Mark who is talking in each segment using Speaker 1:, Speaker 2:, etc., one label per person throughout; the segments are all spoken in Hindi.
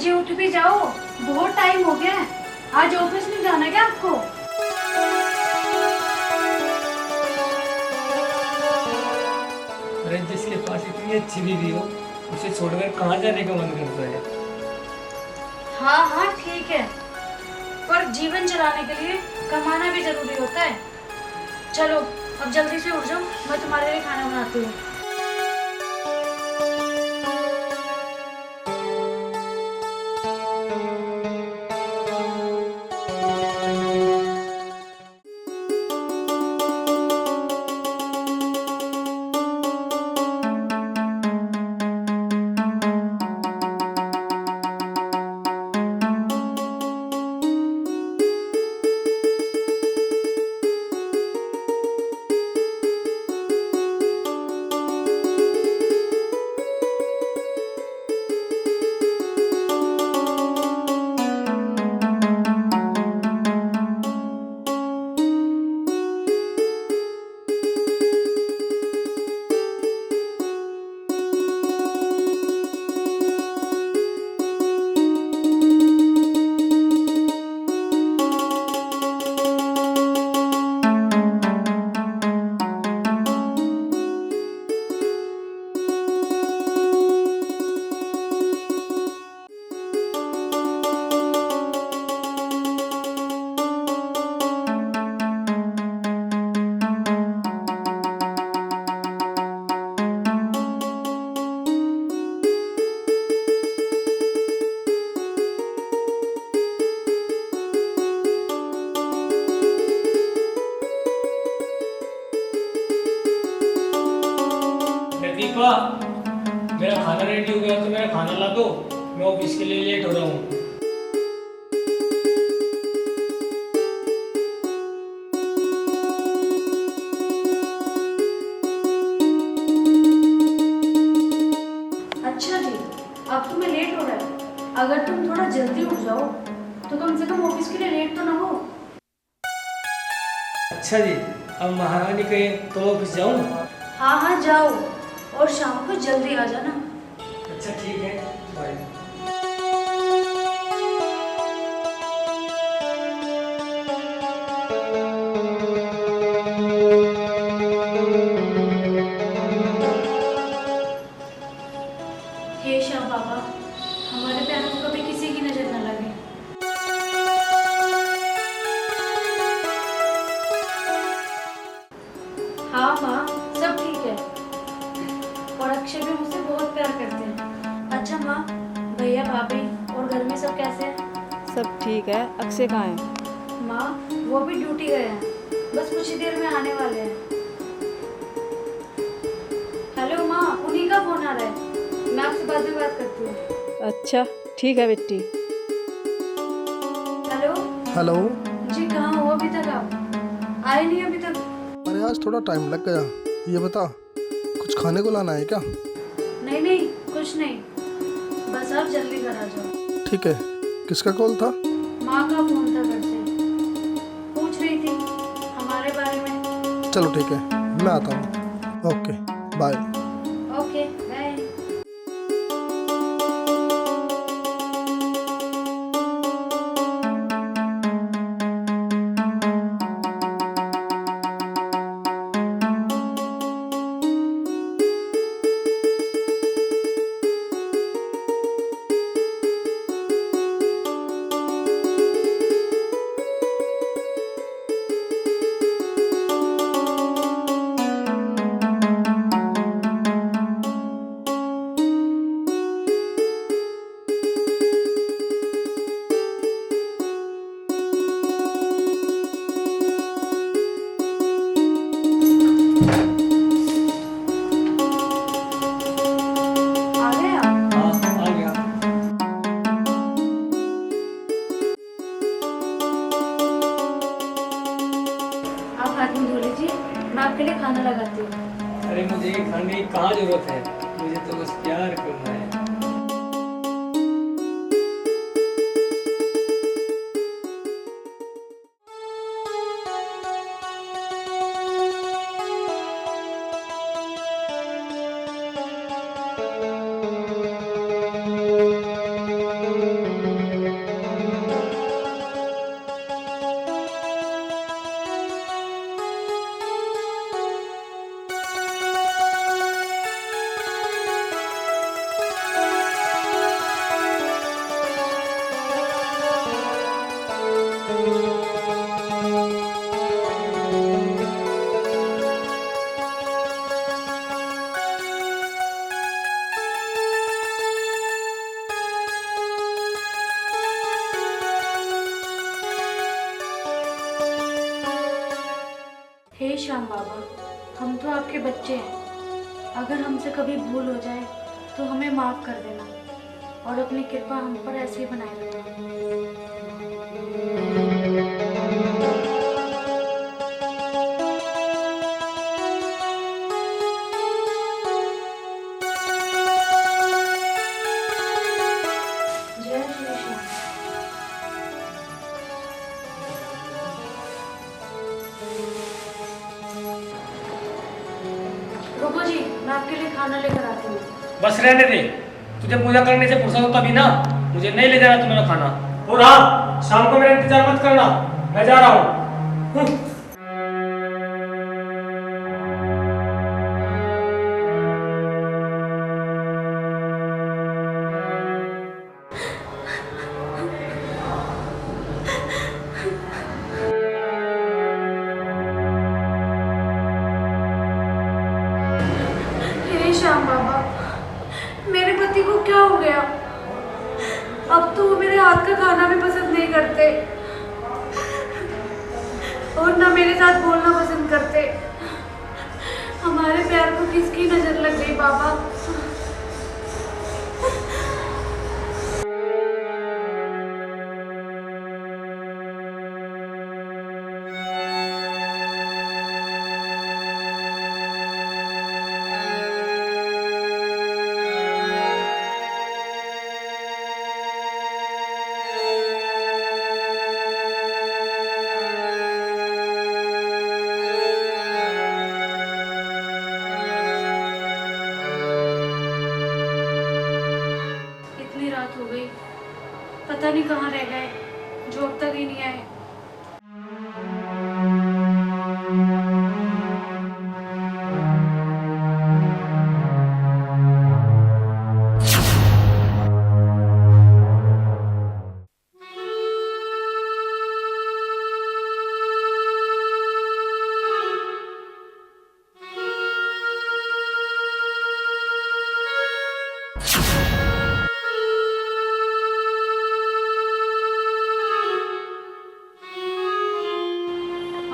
Speaker 1: नीचे उठ भी जाओ, बहुत टाइम हो गया है। आज ऑफिस नहीं जाना क्या आपको?
Speaker 2: अरे जिसके पास इतनी अच्छी बीवी हो उसे छोड़कर कहाँ जाने का मन करता है।
Speaker 1: हाँ हाँ ठीक है, पर जीवन चलाने के लिए कमाना भी जरूरी होता है। चलो अब जल्दी से उठ जाओ, मैं तुम्हारे लिए खाना बनाती हूँ।
Speaker 2: दीपा, मेरा खाना रेडी हो गया तो मेरा खाना ला दो, मैं ऑफिस के लिए लेट हो रहा हूँ।
Speaker 1: अच्छा जी, अब तुम्हें लेट हो रहा है। अगर तुम थोड़ा जल्दी उठ जाओ तो कम से कम ऑफिस के लिए लेट तो ना हो।
Speaker 2: अच्छा जी, अब महारानी कहे तो ऑफिस जाऊँ?
Speaker 1: हाँ हाँ जाओ, और शाम को जल्दी आ जाना।
Speaker 2: अच्छा ठीक है, बाय।
Speaker 1: हे श्याम बाबा, हमारे प्यारों को कभी किसी की नजर न लगे। हाँ माँ, सब ठीक है, और अक्षय भी मुझसे बहुत प्यार करते हैं। अच्छा माँ, भैया भाभी और घर में सब कैसे हैं?
Speaker 3: सब ठीक है। अक्षय कहाँ है?
Speaker 1: माँ, वो भी ड्यूटी गए हैं, बस कुछ ही देर में आने वाले हैं। हेलो माँ, उन्हीं का फोन आ रहा है, मैं आपसे बाद में बात करती हूँ।
Speaker 3: अच्छा ठीक है बेटी।
Speaker 1: हेलो।
Speaker 4: हेलो।
Speaker 1: जी कहाँ हो अभी तक आप? आए नहीं अभी तक?
Speaker 4: अरे आज थोड़ा टाइम लग गया। ये बता, कुछ खाने को लाना है क्या?
Speaker 1: नहीं नहीं, कुछ नहीं, बस आप जल्दी घर आ जाओ।
Speaker 4: ठीक है। किसका कॉल था?
Speaker 1: माँ का फोन था घर से, पूछ रही थी हमारे बारे में।
Speaker 4: चलो ठीक है, मैं आता हूँ। Okay bye.
Speaker 1: Okay bye. आ गए आप?
Speaker 2: हाँ आ गया।
Speaker 1: आप हाथ में धो लीजिए, मैं आपके लिए खाना लगाती हूँ।
Speaker 2: अरे मुझे ये खाने की कहाँ जरूरत है, मुझे तो बस प्यार करना है।
Speaker 1: श्याम बाबा, हम तो आपके बच्चे हैं। अगर हमसे कभी भूल हो जाए तो हमें माफ़ कर देना और अपनी कृपा हम पर ऐसे ही बनाए रखना। जय श्री श्याम। रुको जी, मैं आपके लिए खाना लेकर आती हूँ।
Speaker 2: बस रहने दे, तुझे पूजा करने से फुर्सत हो तभी ना। मुझे नहीं ले जाना तुम्हारा खाना। और हाँ, शाम को मेरा इंतजार मत करना, मैं जा रहा हूँ।
Speaker 1: हे श्याम बाबा, मेरे पति को क्या हो गया? अब तो वो मेरे हाथ का खाना भी पसंद नहीं करते और ना मेरे साथ बोलना पसंद करते। हमारे प्यार को किसकी नजर लग गई बाबा? इतनी रात हो गई, पता नहीं कहाँ रह गए, जो अब तक ही नहीं आए।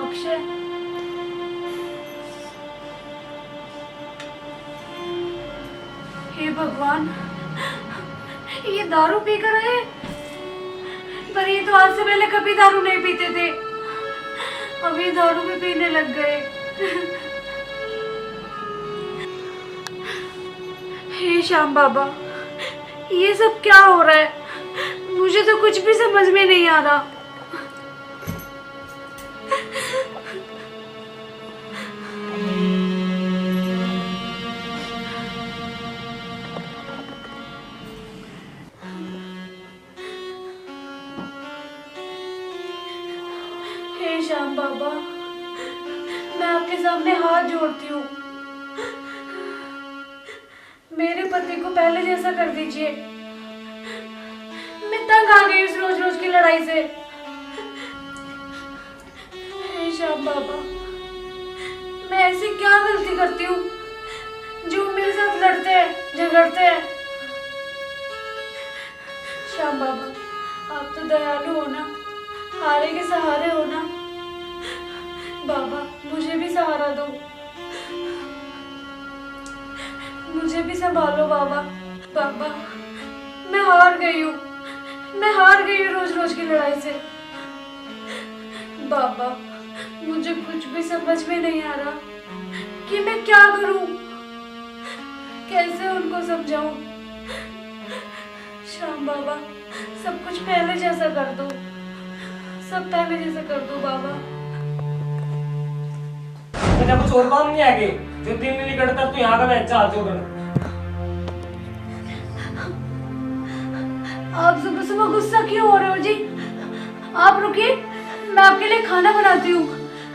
Speaker 1: अक्षय, हे भगवान, ये दारू पी कर आए? पर ये तो आज से पहले कभी दारू नहीं पीते थे, अभी दारू भी पीने लग गए। हे श्याम बाबा, ये सब क्या हो रहा है? मुझे तो कुछ भी समझ में नहीं आ रहा। हे श्याम बाबा, मैं आपके सामने हाथ जोड़ती हूँ, मेरे पति को पहले जैसा कर दीजिए। मैं तंग आ गई इस रोज रोज की लड़ाई से। हे श्याम बाबा, मैं ऐसी क्या गलती करती हूँ जो मेरे साथ लड़ते हैं, झगड़ते हैं? श्याम बाबा, आप तो दयालु हो ना, हारे के सहारे हो ना। बाबा, मुझे भी सहारा दो, मुझे भी संभालो बाबा। बाबा, मैं हार गई हूँ, मैं हार गई हूँ रोज रोज की लड़ाई से। बाबा, मुझे कुछ भी समझ में नहीं आ रहा कि मैं क्या करूँ, कैसे उनको समझाऊं। श्याम बाबा, सब कुछ पहले जैसा कर दो, सब पहले जैसा कर दो बाबा।
Speaker 2: मुझे कुछ और काम नहीं आगे, जो दिन नहीं करता तू यहाँ का मैं अच्छा हाथ जोड़ रहा।
Speaker 1: आप सुबह सुबह गुस्सा क्यों हो रहे हो जी? आप रुकिए, मैं आपके लिए खाना बनाती हूँ।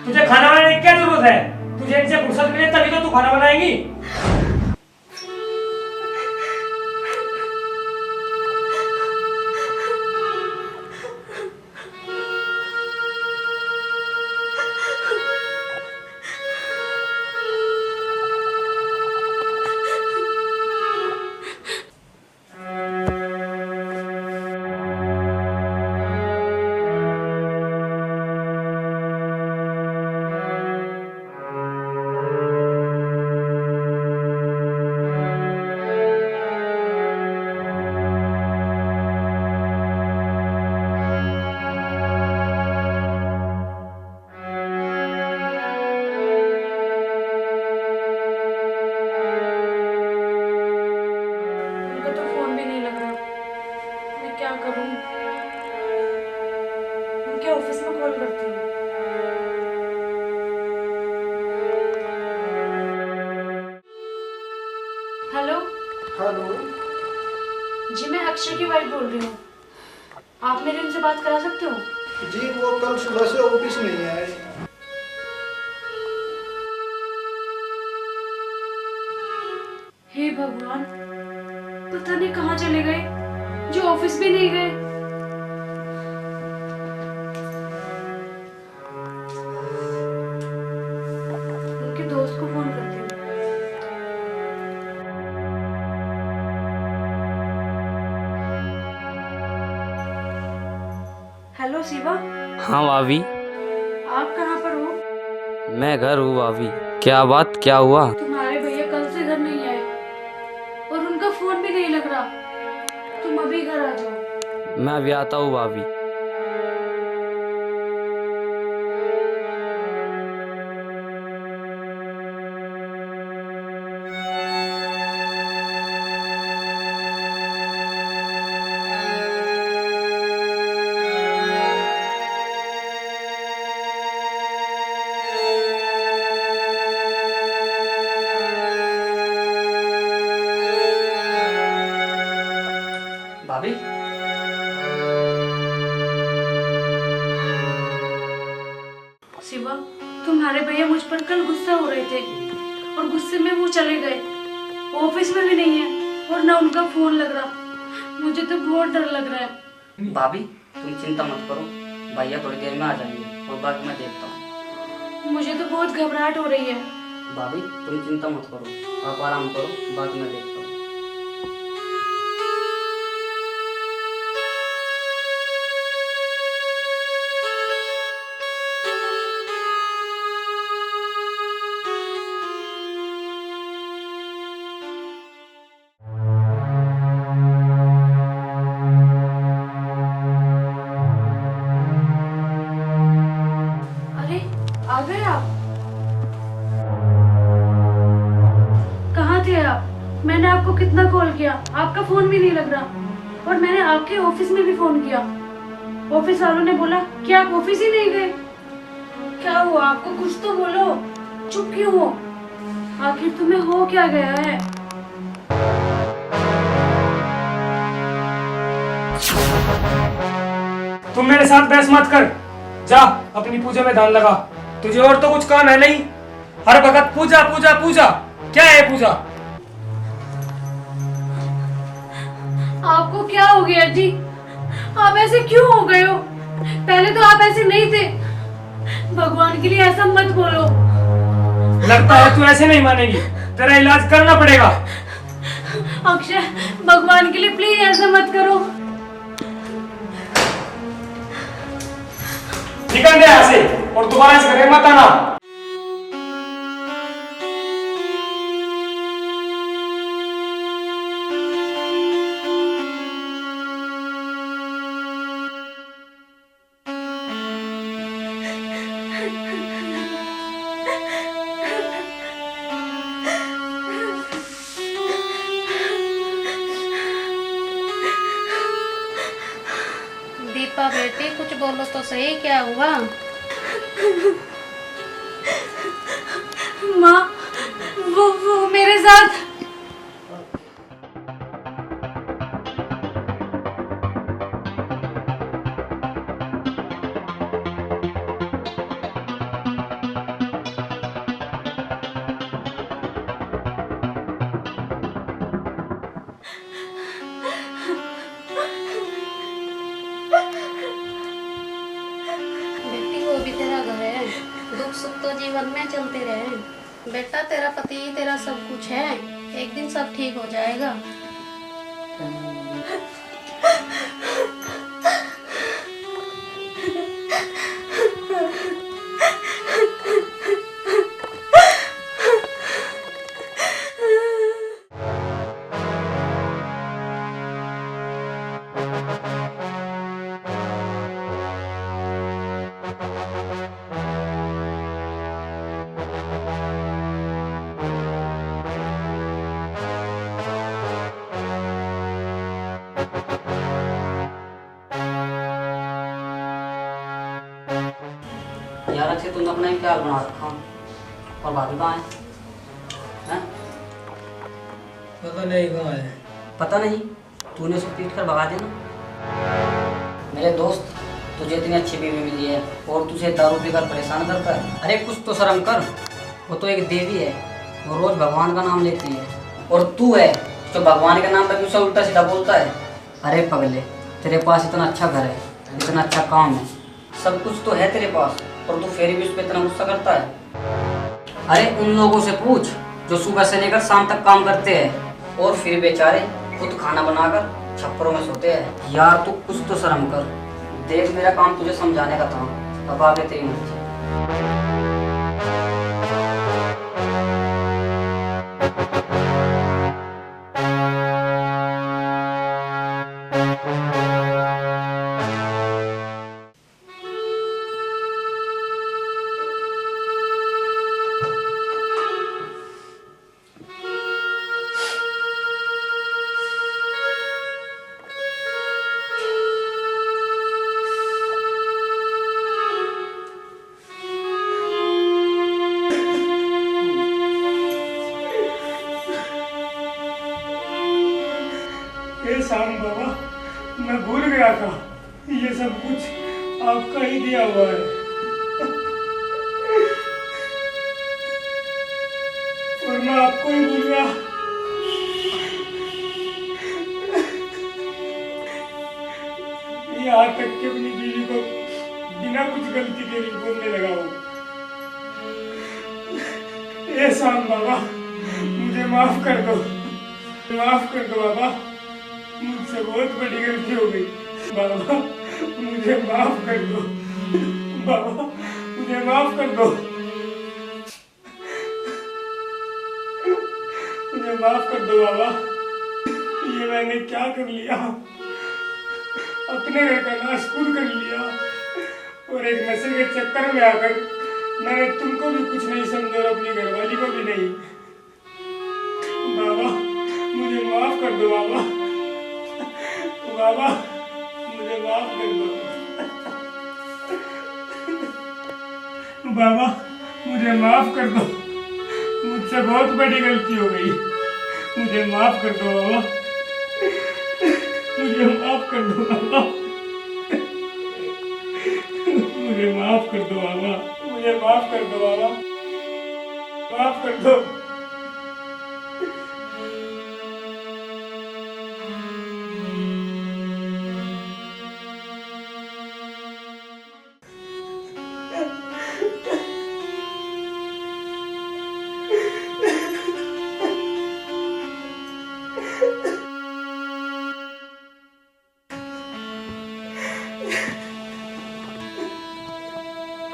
Speaker 2: तुझे खाना बनाने की क्या जरूरत है? तुझे इनसे फुर्सत मिले तभी तो तू खाना बनाएगी।
Speaker 1: करूं? उनके ऑफिस में कॉल करती हूँ। Hello
Speaker 4: hello.
Speaker 1: जी, मैं अक्षय की वाइफ बोल रही हूँ। आप मेरी उनसे बात करा सकते हो?
Speaker 4: जी वो कल सुबह से ऑफिस नहीं आए।
Speaker 1: हे भगवान, पता नहीं कहाँ चले गए, जो ऑफिस भी नहीं गए। उनके दोस्त को फोन करती हूँ। हेलो शिवा,
Speaker 5: हाँ भाभी,
Speaker 1: आप कहाँ पर हो?
Speaker 5: मैं घर हूँ भाभी। क्या बात, क्या हुआ?
Speaker 1: तुम्हारे भैया कल से घर नहीं आए और उनका फोन भी नहीं लग रहा। तुम अभी घर आ जाओ।
Speaker 5: मैं अभी आता हूँ भाभी।
Speaker 2: भाभी,
Speaker 1: शिवा, तुम्हारे भैया मुझ पर कल गुस्सा हो रहे थे और गुस्से में वो चले गए। ऑफिस में भी नहीं है और ना उनका फोन लग रहा। मुझे तो बहुत डर लग रहा है।
Speaker 6: भाभी तुम चिंता मत करो, भैया थोड़ी देर में आ जाएंगे और बाकी मैं देखता हूँ।
Speaker 1: मुझे तो बहुत घबराहट हो रही है।
Speaker 6: भाभी तुम चिंता मत करो, आप आराम करो, बाकी मैं देखता हूँ।
Speaker 1: अरे, आ गए आप? कहाँ थे आप? मैंने आपको कितना कॉल किया, आपका फोन भी नहीं लग रहा। और मैंने आपके ऑफिस में भी फोन किया। ऑफिस वालों ने बोला कि आप ऑफिस ही नहीं गए। क्या हुआ आपको? कुछ तो बोलो, चुप क्यों हो? आखिर तुम्हें हो क्या गया है?
Speaker 2: तुम मेरे साथ बहस मत कर। जा अपनी पूजा में ध्यान लगा। तुझे और तो कुछ काम है नहीं, हर वक्त पूजा पूजा पूजा। क्या है पूजा?
Speaker 1: आपको क्या हो गया जी? आप ऐसे क्यों हो गए हो? पहले तो आप ऐसे नहीं थे। भगवान के लिए ऐसा मत बोलो।
Speaker 2: लगता है तू ऐसे नहीं मानेगी, तेरा इलाज करना पड़ेगा।
Speaker 1: अक्षय, भगवान के लिए प्लीज ऐसा मत करो।
Speaker 2: निकल दे यहाँ से और दोबारा इस घर में मत आना।
Speaker 7: दीपा बेटी कुछ बोलो तो सही, क्या हुआ?
Speaker 1: माँ, वो मेरे साथ।
Speaker 7: बेटी वो भी तेरा घर है, दुख सुख तो जीवन में चलते रहे। बेटा तेरा पति तेरा सब कुछ है, एक दिन सब ठीक हो जाएगा।
Speaker 6: से तूने अपना ही ख्याल बना रखा। और भाभी कहाँ है? हैं?
Speaker 2: पता नहीं कहाँ है।
Speaker 6: पता नहीं, तूने उसको पीट कर भगा देना। मेरे दोस्त, तुझे इतनी अच्छी बीवी मिली है और तुझे दारू पीकर परेशान करता है। अरे कुछ तो शर्म कर, वो तो एक देवी है, वो रोज भगवान का नाम लेती है। और तू है जो भगवान के नाम पर भी उसे उल्टा सीधा बोलता है। अरे पगले, तेरे पास इतना अच्छा घर है, इतना अच्छा काम है, सब कुछ तो है तेरे पास, और तू फिर भी उस पर इतना गुस्सा करता है। अरे उन लोगों से पूछ जो सुबह से लेकर शाम तक काम करते हैं और फिर बेचारे खुद खाना बनाकर छप्परों में सोते हैं। यार तू कुछ तो शर्म कर। देख, मेरा काम तुझे समझाने का था, अब आगे तेरी मर्जी।
Speaker 2: शाम बाबा, मैं भूल गया था, ये सब कुछ आपका ही दिया हुआ है। और मैं आपको ही भूल गया। यहाँ तक कि अपनी बीवी को बिना कुछ गलती के भी बोलने लगा हूँ। ये शाम बाबा, मुझे माफ कर दो, माफ कर दो बाबा, मुझसे बहुत बड़ी गलती हो गई। बाबा मुझे माफ कर दो, बाबा मुझे माफ कर दो, मुझे माफ कर दो बाबा। ये मैंने क्या कर लिया, अपने घर का नाश खुद कर लिया, और एक नशे के चक्कर में आकर मैंने तुमको भी कुछ नहीं समझा और अपनी घरवाली को भी नहीं। बाबा मुझे माफ कर दो बाबा, बाबा मुझे माफ कर दो, बाबा मुझे माफ कर दो, मुझसे बहुत बड़ी गलती हो गई, मुझे माफ कर दो बाबा, मुझे माफ कर दो बाबा, मुझे माफ कर दो बाबा, मुझे माफ कर दो बाबा, माफ कर दो।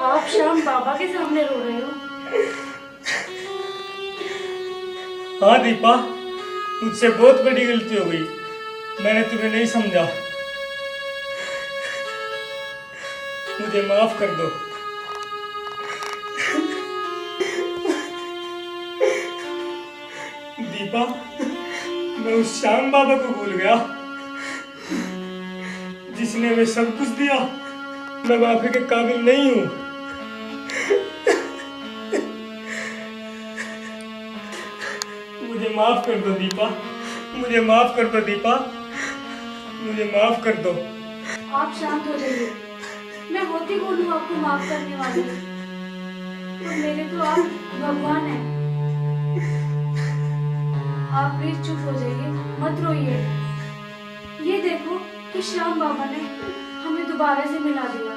Speaker 1: आप शाम बाबा के सामने रो रहे हो?
Speaker 2: हाँ दीपा, मुझसे बहुत बड़ी गलती हो गई, मैंने तुम्हें नहीं समझा, मुझे माफ कर दो। दीपा, मैं उस श्याम बाबा को भूल गया जिसने हमें सब कुछ दिया। मैं माफी के काबिल नहीं हूँ। मुझे माफ कर दो दीपा, मुझे माफ कर दो दीपा, मुझे माफ कर दो।
Speaker 1: आप शांत हो जाइए, मैं होती कौन हूँ आपको माफ करने वाली? और मेरे तो आप भगवान हैं। आप प्लीज चुप हो जाइए, मत रोइए। ये देखो कि श्याम बाबा ने हमें दोबारा से मिला दिया।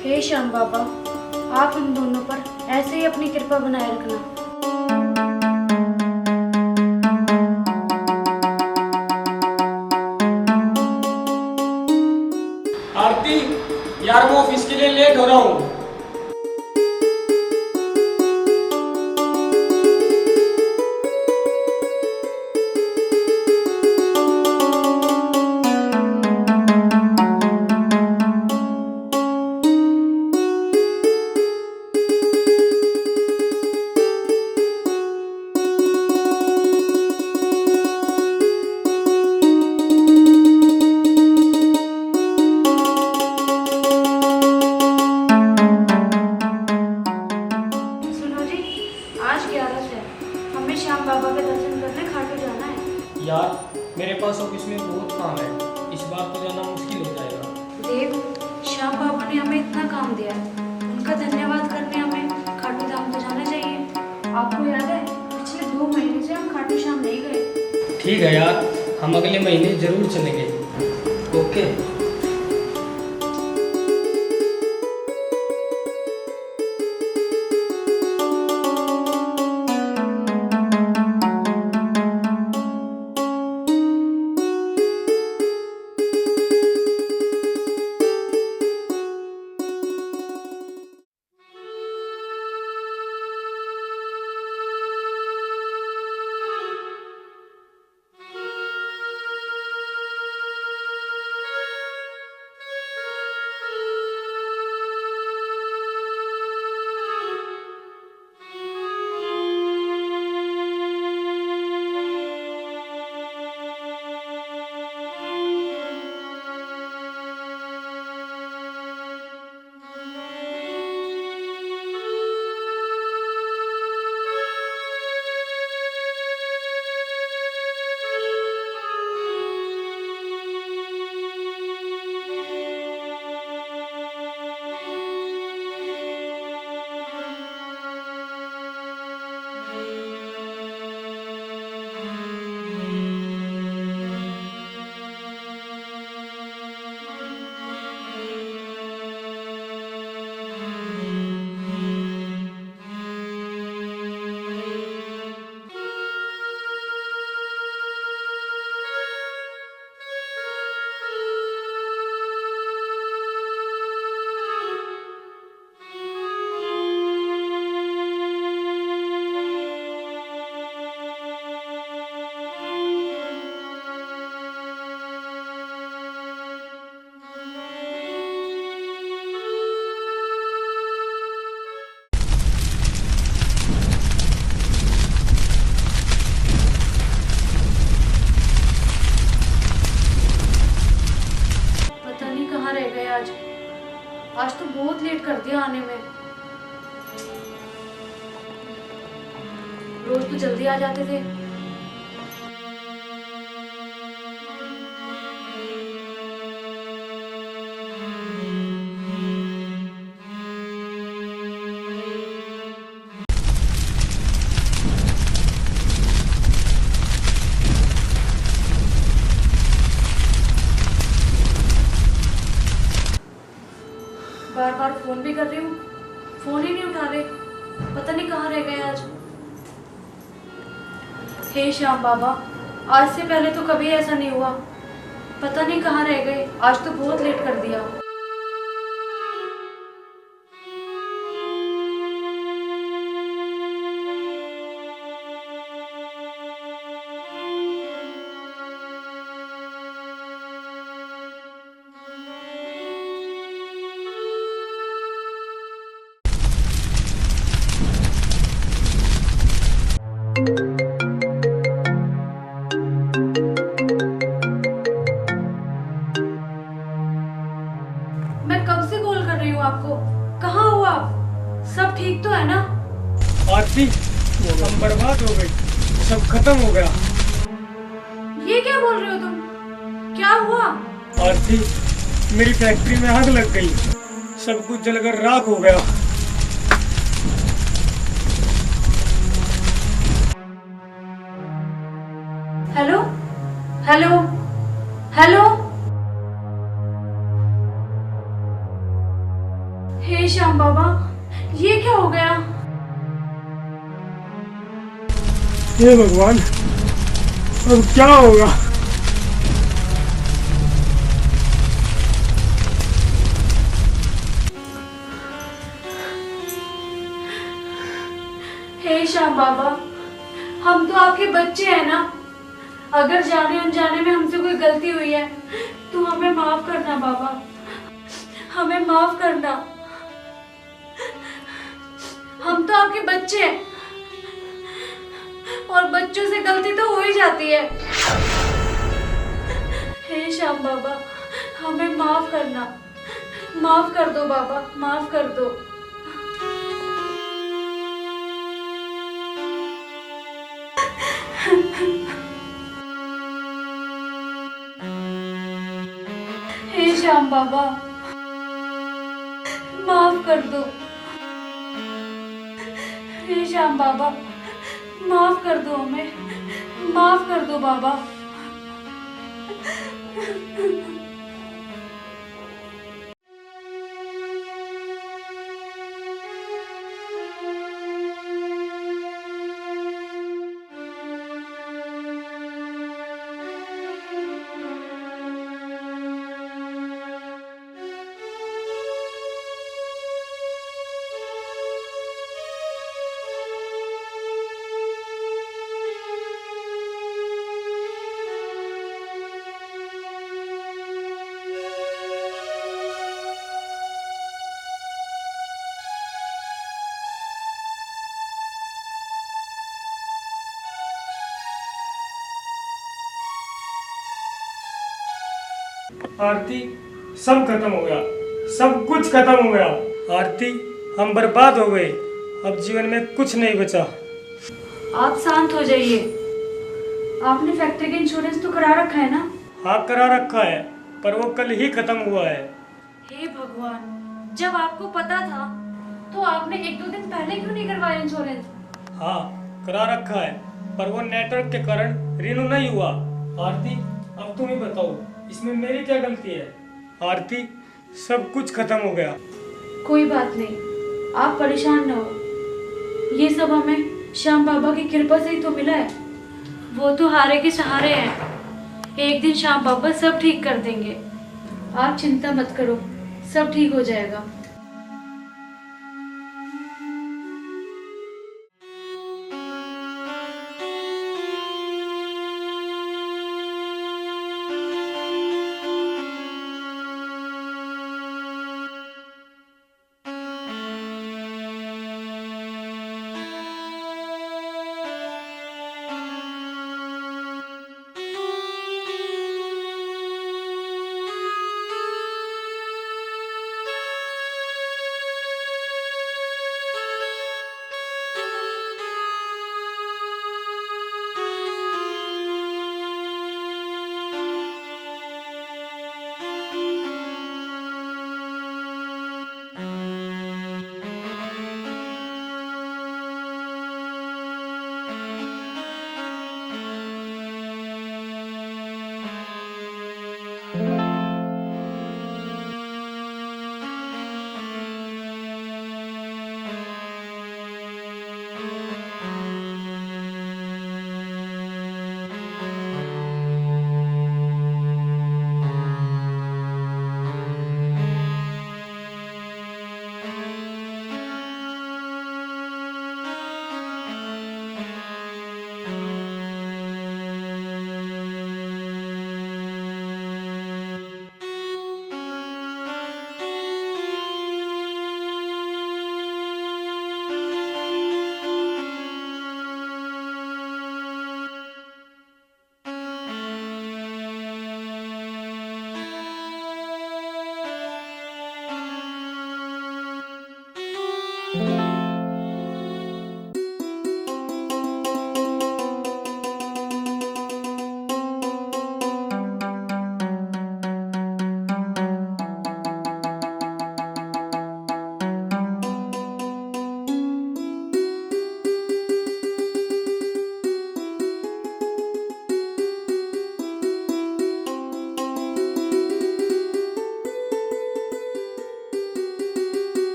Speaker 1: हे श्याम बाबा, आप हम दोनों पर ऐसे ही अपनी कृपा बनाए रखना।
Speaker 2: आरती, यार मैं ऑफिस के लिए लेट हो रहा हूँ।
Speaker 1: दिया है, उनका धन्यवाद करने हमें खाटू धाम तो जाना चाहिए। आपको याद है पिछले 2 महीने से हम खाटू श्याम नहीं गए।
Speaker 2: ठीक है यार, हम अगले महीने जरूर चलेंगे। ओके।
Speaker 1: आज तो बहुत लेट कर दिया आने में। रोज तो जल्दी आ जाते थे। बार बार फोन भी कर रही हूँ, फोन ही नहीं उठा रहे। पता नहीं कहाँ रह गए आज। हे श्याम बाबा, आज से पहले तो कभी ऐसा नहीं हुआ। पता नहीं कहाँ रह गए, आज तो बहुत लेट कर दिया। मैं कब से कॉल कर रही हूँ आपको, कहाँ हो आप? सब ठीक तो है ना?
Speaker 2: आरती, हम बर्बाद हो गए, सब खत्म हो गया।
Speaker 1: ये क्या बोल रहे हो तुम? क्या हुआ?
Speaker 2: आरती, मेरी फैक्ट्री में आग लग गई, सब कुछ जलकर राख हो गया।
Speaker 1: हेलो हेलो हेलो, हे श्याम बाबा, ये क्या हो गया?
Speaker 2: हे भगवान, अब क्या होगा?
Speaker 1: हे श्याम बाबा, हम तो आपके बच्चे हैं ना। अगर जाने अनजाने में हमसे कोई गलती हुई है तो हमें माफ करना बाबा, हमें माफ करना। हम तो आपके बच्चे हैं और बच्चों से गलती तो हो ही जाती है। हे श्याम बाबा, हमें माफ करना, माफ कर दो बाबा, माफ कर दो। हे श्याम बाबा, माफ कर दो। हे श्याम बाबा, माफ कर दो हमें, माफ कर दो बाबा।
Speaker 2: आरती, सब खत्म हो गया, सब कुछ खत्म हो गया। आरती, हम बर्बाद हो गए, अब जीवन में कुछ नहीं बचा।
Speaker 1: आप शांत हो जाइए। आपने फैक्ट्री का इंश्योरेंस तो करा रखा है ना?
Speaker 2: हाँ, करा रखा है, पर वो कल ही खत्म हुआ है।
Speaker 1: हे भगवान, जब आपको पता था तो आपने 1-2 दिन पहले क्यों नहीं करवाया इंश्योरेंस?
Speaker 2: हाँ, करा रखा है, पर वो नेटवर्क के कारण रिन्यू नहीं हुआ। आरती, अब तुम ही बताओ, इसमें मेरी क्या गलती है? आरती, सब कुछ खत्म हो गया।
Speaker 1: कोई बात नहीं, आप परेशान न हो। ये सब हमें श्याम बाबा की कृपा से ही तो मिला है। वो तो हारे के सहारे हैं। एक दिन श्याम बाबा सब ठीक कर देंगे। आप चिंता मत करो, सब ठीक हो जाएगा।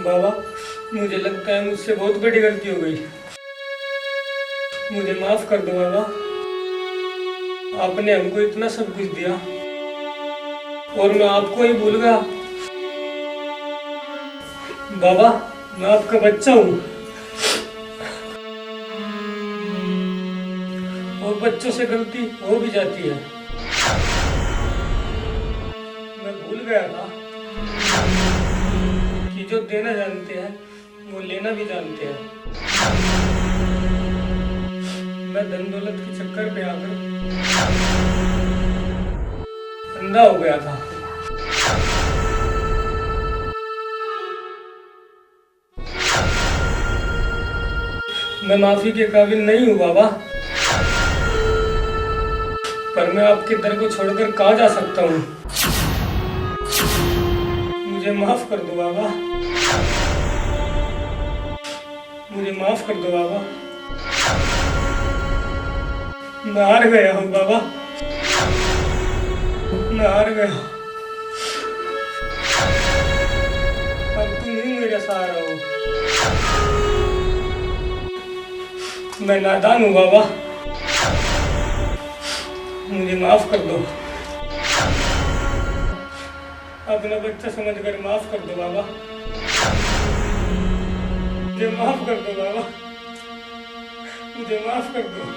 Speaker 2: बाबा मुझे लगता है मुझसे बहुत बड़ी गलती हो गई, मुझे माफ कर दो बाबा। आपने हमको इतना सब कुछ दिया और मैं आपको ही भूल गया। बाबा मैं आपका बच्चा हूँ और बच्चों से गलती हो भी जाती है। मैं भूल गया था कि जो देना जानते हैं वो लेना भी जानते हैं। मैं धन दौलत के चक्कर पे आकर अंधा हो गया था। मैं माफी के काबिल नहीं हूँ बाबा, पर मैं आपके दर को छोड़कर कहाँ जा सकता हूँ। मुझे माफ कर दो बाबा, मुझे माफ कर दो बाबा। मैं हार गया हूँ बाबा, मैं हार गया। अब तुम ही मेरा सहारा हो। मैं नादान हूँ बाबा, मुझे माफ कर दो। अपना बच्चा समझकर माफ कर दो बाबा, मुझे माफ कर दो बाबा, मुझे माफ कर दो।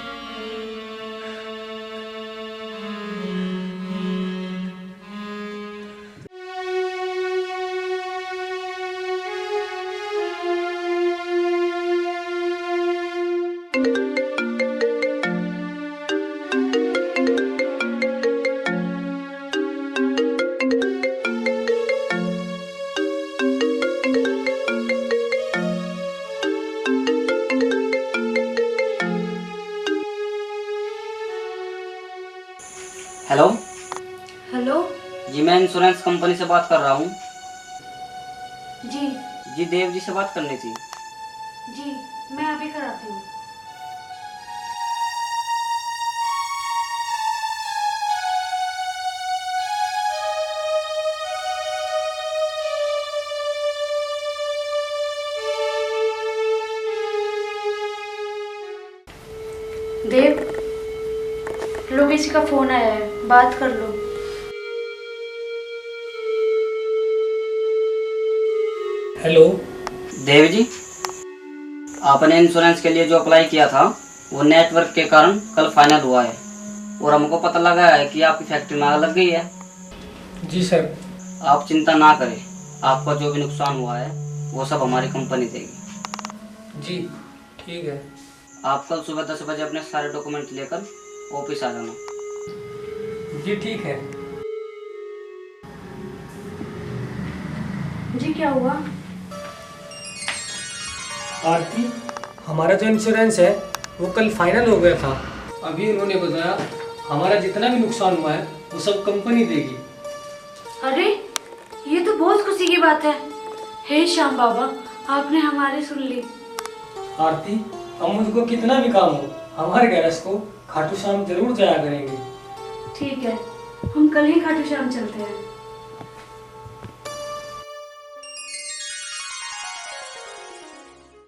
Speaker 6: Hello
Speaker 1: hello.
Speaker 6: जी, मैं इंश्योरेंस कंपनी से बात कर रहा हूँ।
Speaker 1: जी
Speaker 6: जी, देव जी से बात करनी थी।
Speaker 1: जी मैं अभी कराती हूँ। देव, लो किसी का फोन आया है, बात कर लो।
Speaker 2: हेलो।
Speaker 6: देव जी, आपने इंश्योरेंस के लिए जो अप्लाई किया था वो नेटवर्क के कारण कल फाइनल हुआ है और हमको पता लगा है कि आपकी फैक्ट्री में आग लग गई है।
Speaker 2: जी सर।
Speaker 6: आप चिंता ना करें, आपका जो भी नुकसान हुआ है वो सब हमारी कंपनी देगी।
Speaker 2: जी ठीक है।
Speaker 6: आप कल सुबह 10 बजे अपने सारे डॉक्यूमेंट लेकर ऑफिस आ जाना।
Speaker 2: जी ठीक है।
Speaker 1: जी क्या हुआ?
Speaker 2: आरती, हमारा जो इंश्योरेंस है वो कल फाइनल हो गया था। अभी उन्होंने बताया हमारा जितना भी नुकसान हुआ है वो सब कंपनी देगी।
Speaker 1: अरे ये तो बहुत खुशी की बात है। हे श्याम बाबा, आपने हमारी सुन ली।
Speaker 2: आरती, हम मुझको कितना भी काम हो हमारे गैरेज को खाटू श्याम जरूर जाया करेंगे।
Speaker 1: ठीक है, हम कल ही खाटू श्याम चलते हैं।